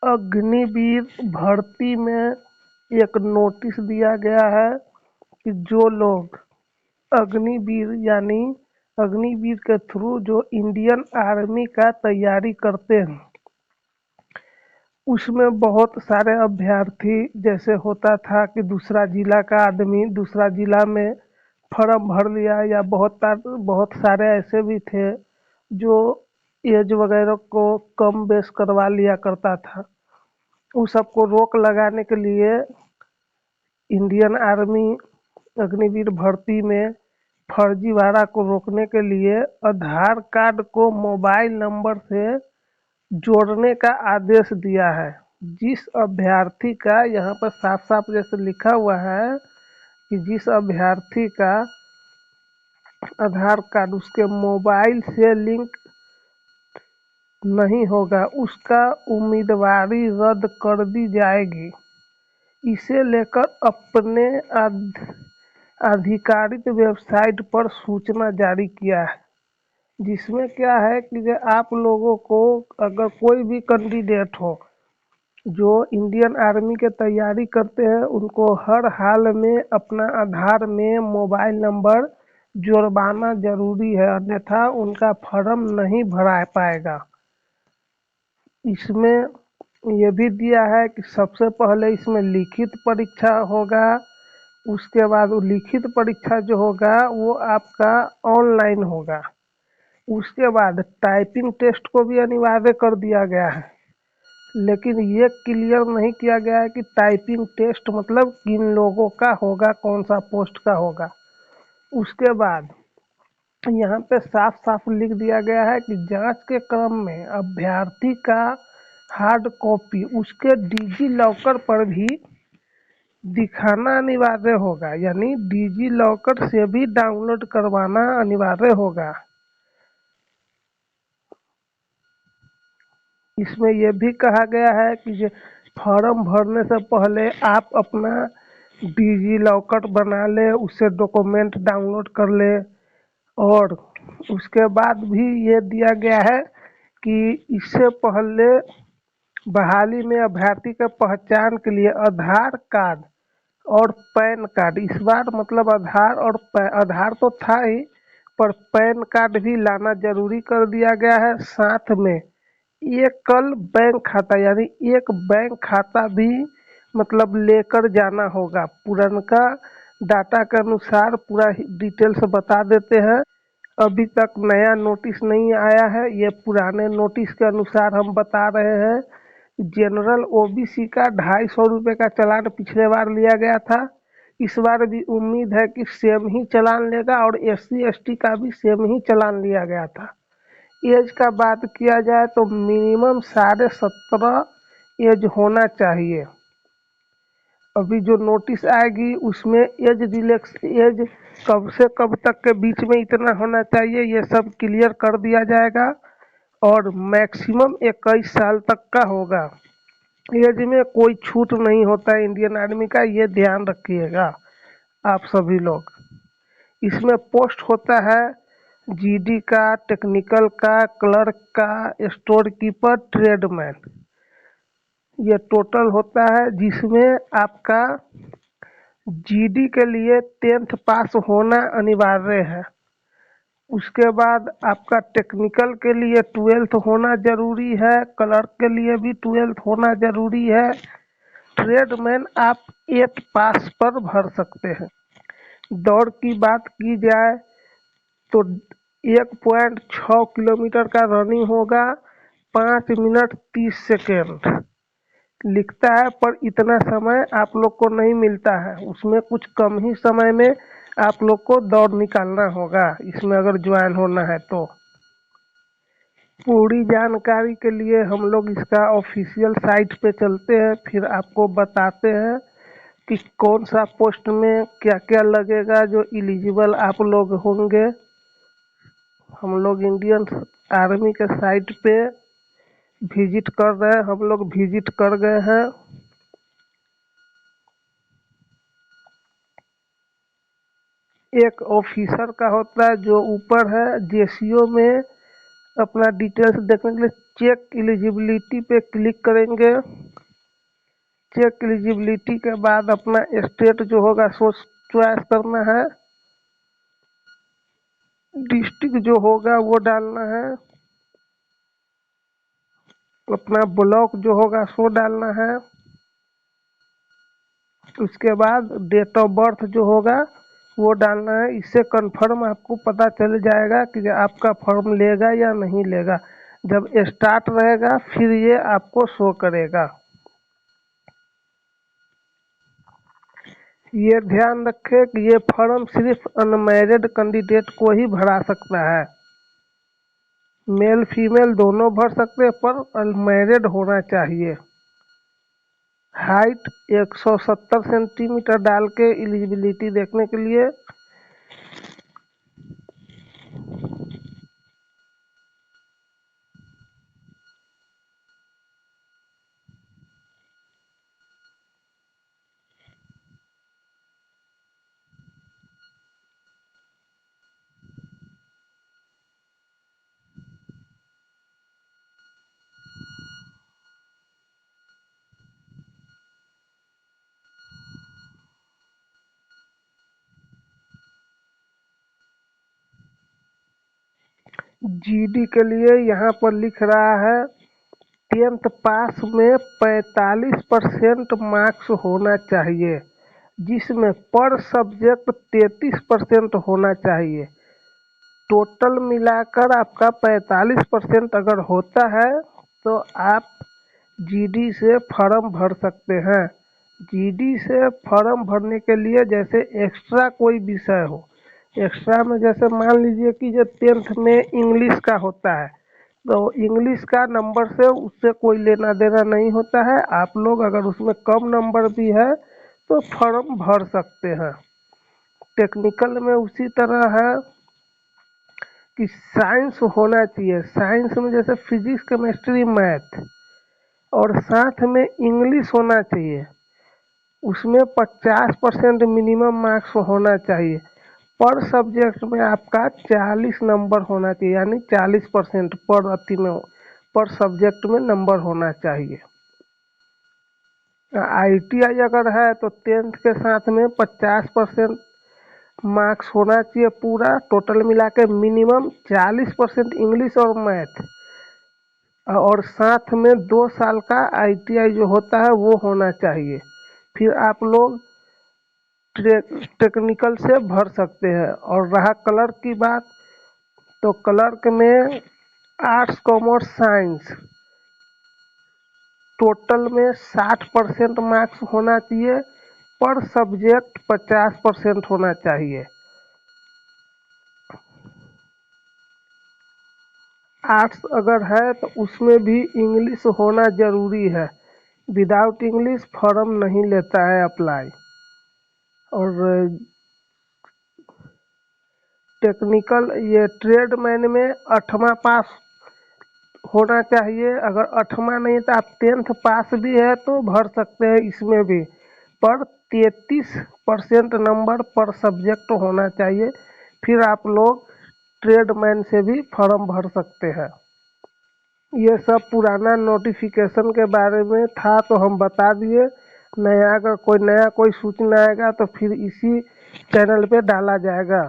अग्निवीर भर्ती में एक नोटिस दिया गया है कि जो लोग अग्निवीर यानी अग्निवीर के थ्रू जो इंडियन आर्मी का तैयारी करते हैं, उसमें बहुत सारे अभ्यर्थी जैसे होता था कि दूसरा जिला का आदमी दूसरा जिला में फॉर्म भर लिया, या बहुत सारे ऐसे भी थे जो एज वगैरह को कम बेस करवा लिया करता था। उस सबको रोक लगाने के लिए इंडियन आर्मी अग्निवीर भर्ती में फर्जीवाड़ा को रोकने के लिए आधार कार्ड को मोबाइल नंबर से जोड़ने का आदेश दिया है। जिस अभ्यर्थी का यहाँ पर साफ साफ जैसे लिखा हुआ है कि जिस अभ्यर्थी का आधार कार्ड उसके मोबाइल से लिंक नहीं होगा, उसका उम्मीदवारी रद्द कर दी जाएगी। इसे लेकर अपने आधिकारिक वेबसाइट पर सूचना जारी किया है, जिसमें क्या है कि आप लोगों को अगर कोई भी कैंडिडेट हो जो इंडियन आर्मी के तैयारी करते हैं, उनको हर हाल में अपना आधार में मोबाइल नंबर जुड़वाना जरूरी है, अन्यथा उनका फॉर्म नहीं भरा पाएगा। इसमें ये भी दिया है कि सबसे पहले इसमें लिखित परीक्षा होगा, उसके बाद वो लिखित परीक्षा जो होगा वो आपका ऑनलाइन होगा। उसके बाद टाइपिंग टेस्ट को भी अनिवार्य कर दिया गया है, लेकिन ये क्लियर नहीं किया गया है कि टाइपिंग टेस्ट मतलब किन लोगों का होगा, कौन सा पोस्ट का होगा। उसके बाद यहाँ पे साफ साफ लिख दिया गया है कि जांच के क्रम में अभ्यर्थी का हार्ड कॉपी उसके डिजी लॉकर पर भी दिखाना अनिवार्य होगा, यानी डिजी लॉकर से भी डाउनलोड करवाना अनिवार्य होगा। इसमें यह भी कहा गया है कि फॉर्म भरने से पहले आप अपना डिजी लॉकर बना ले, उससे डॉक्यूमेंट डाउनलोड कर ले, और उसके बाद भी ये दिया गया है कि इससे पहले बहाली में अभ्यर्थी के पहचान के लिए आधार कार्ड और पैन कार्ड, इस बार मतलब आधार तो था ही, पर पैन कार्ड भी लाना जरूरी कर दिया गया है। साथ में एकल बैंक खाता यानी एक बैंक खाता भी मतलब लेकर जाना होगा। पुरनका डाटा के अनुसार पूरा डिटेल्स बता देते हैं। अभी तक नया नोटिस नहीं आया है, ये पुराने नोटिस के अनुसार हम बता रहे हैं। जनरल ओबीसी का 250 रुपये का चालान पिछले बार लिया गया था, इस बार भी उम्मीद है कि सेम ही चालान लेगा, और एससी एसटी का भी सेम ही चालान लिया गया था। एज का बात किया जाए तो मिनिमम 17.5 एज होना चाहिए। अभी जो नोटिस आएगी उसमें एज कब से कब तक के बीच में इतना होना चाहिए, ये सब क्लियर कर दिया जाएगा, और मैक्सिमम 21 साल तक का होगा। एज में कोई छूट नहीं होता है इंडियन आर्मी का, ये ध्यान रखिएगा आप सभी लोग। इसमें पोस्ट होता है जीडी का, टेक्निकल का, क्लर्क का, स्टोर कीपर, ट्रेडमैन, ये टोटल होता है, जिसमें आपका जीडी के लिए 10th पास होना अनिवार्य है। उसके बाद आपका टेक्निकल के लिए 12th होना जरूरी है, क्लर्क के लिए भी 12th होना जरूरी है। ट्रेडमैन आप 8 पास पर भर सकते हैं। दौड़ की बात की जाए तो 1.6 किलोमीटर का रनिंग होगा, 5 मिनट 30 सेकेंड लिखता है, पर इतना समय आप लोग को नहीं मिलता है, उसमें कुछ कम ही समय में आप लोग को दौड़ निकालना होगा इसमें अगर ज्वाइन होना है तो। पूरी जानकारी के लिए हम लोग इसका ऑफिशियल साइट पे चलते हैं, फिर आपको बताते हैं कि कौन सा पोस्ट में क्या क्या लगेगा जो एलिजिबल आप लोग होंगे। हम लोग इंडियन आर्मी के साइट पे विजिट कर रहे हैं, हम लोग विजिट कर गए हैं। एक ऑफिसर का होता है जो ऊपर है, जेसीओ में अपना डिटेल्स देखने के लिए चेक एलिजिबिलिटी पे क्लिक करेंगे। चेक एलिजिबिलिटी के बाद अपना स्टेट जो होगा सो चॉइस करना है, डिस्ट्रिक्ट जो होगा वो डालना है, अपना ब्लॉक जो होगा सो डालना है। उसके बाद डेट ऑफ बर्थ जो होगा वो डालना है। इससे कंफर्म आपको पता चल जाएगा कि आपका फॉर्म लेगा या नहीं लेगा। जब स्टार्ट रहेगा फिर ये आपको शो करेगा। ये ध्यान रखें कि ये फॉर्म सिर्फ अनमैरिड कैंडिडेट को ही भरा सकता है। मेल फीमेल दोनों भर सकते हैं पर अनमैरिड होना चाहिए। हाइट 170 सेंटीमीटर डाल के एलिजिबिलिटी देखने के लिए जीडी के लिए यहाँ पर लिख रहा है 10th पास में 45% मार्क्स होना चाहिए, जिसमें पर सब्जेक्ट 33% होना चाहिए। टोटल मिलाकर आपका 45% अगर होता है तो आप जीडी से फॉर्म भर सकते हैं। जीडी से फॉर्म भरने के लिए जैसे एक्स्ट्रा कोई विषय हो, एक्स्ट्रा में जैसे मान लीजिए कि जो 10th में इंग्लिश का होता है तो इंग्लिश का नंबर से उससे कोई लेना देना नहीं होता है। आप लोग अगर उसमें कम नंबर भी है तो फॉर्म भर सकते हैं। टेक्निकल में उसी तरह है कि साइंस होना चाहिए। साइंस में जैसे फिजिक्स केमिस्ट्री मैथ और साथ में इंग्लिश होना चाहिए। उसमें 50% मिनिमम मार्क्स होना चाहिए। पर सब्जेक्ट में आपका 40 नंबर होना चाहिए, यानी 40% पर अति में पर सब्जेक्ट में नंबर होना चाहिए। आईटीआई अगर है तो 10th के साथ में 50% मार्क्स होना चाहिए पूरा टोटल मिला के। मिनिमम 40% इंग्लिश और मैथ, और साथ में 2 साल का आईटीआई जो होता है वो होना चाहिए। फिर आप लोग टेक्निकल से भर सकते हैं। और रहा क्लर्क की बात, तो क्लर्क में आर्ट्स कॉमर्स साइंस टोटल में 60% मार्क्स होना चाहिए, पर सब्जेक्ट 50% होना चाहिए। आर्ट्स अगर है तो उसमें भी इंग्लिश होना ज़रूरी है। विदाउट इंग्लिश फॉर्म नहीं लेता है अप्लाई। और टेक्निकल ये ट्रेडमैन में 8वां पास होना चाहिए। अगर 8वां नहीं तो आप 10th पास भी है तो भर सकते हैं इसमें भी, पर 33% नंबर पर सब्जेक्ट होना चाहिए। फिर आप लोग ट्रेडमैन से भी फॉर्म भर सकते हैं। ये सब पुराना नोटिफिकेशन के बारे में था तो हम बता दिए। नया अगर कोई नया कोई सूचना आएगा तो फिर इसी चैनल पे डाला जाएगा।